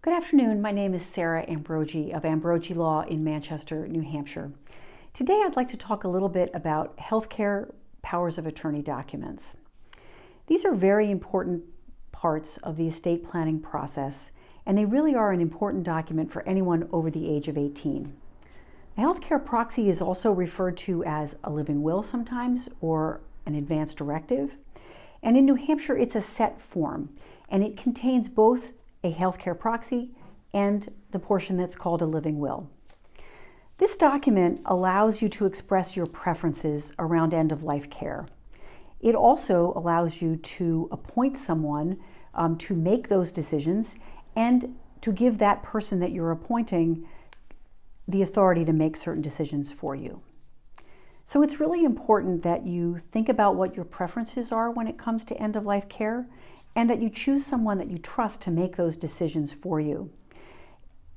Good afternoon. My name is Sarah Ambrogi of Ambrogi Law in Manchester, New Hampshire. Today I'd like to talk a little bit about healthcare powers of attorney documents. These are very important parts of the estate planning process, and they really are an important document for anyone over the age of 18. A healthcare proxy is also referred to as a living will sometimes, or an advance directive. And in New Hampshire, it's a set form, and it contains both a healthcare proxy and the portion that's called a living will. This document allows you to express your preferences around end-of-life care. It also allows you to appoint someone to make those decisions and to give that person that you're appointing the authority to make certain decisions for you. So it's really important that you think about what your preferences are when it comes to end-of-life care, and that you choose someone that you trust to make those decisions for you.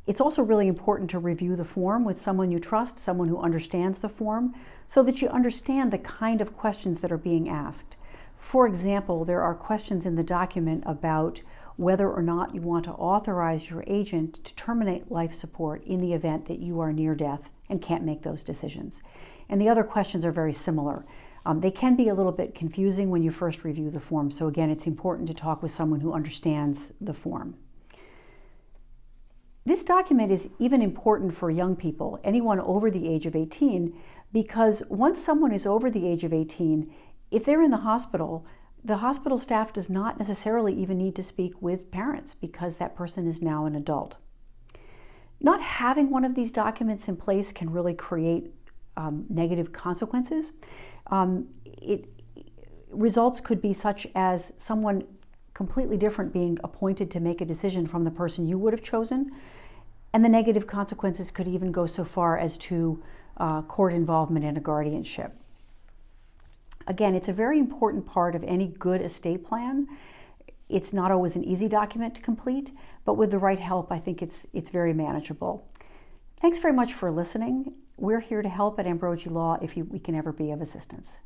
It's also really important to review the form with someone you trust, someone who understands the form, so that you understand the kind of questions that are being asked. For example, there are questions in the document about whether or not you want to authorize your agent to terminate life support in the event that you are near death and can't make those decisions. And the other questions are very similar. They can be a little bit confusing when you first review the form, so again, it's important to talk with someone who understands the form. This document is even important for young people, anyone over the age of 18, because once someone is over the age of 18, if they're in the hospital staff does not necessarily even need to speak with parents because that person is now an adult. Not having one of these documents in place can really create negative consequences. Results could be such as someone completely different being appointed to make a decision from the person you would have chosen, and the negative consequences could even go so far as to court involvement in a guardianship. Again, it's a very important part of any good estate plan. It's not always an easy document to complete, but with the right help, I think it's very manageable. Thanks very much for listening. We're here to help at Ambrogi Law if we can ever be of assistance.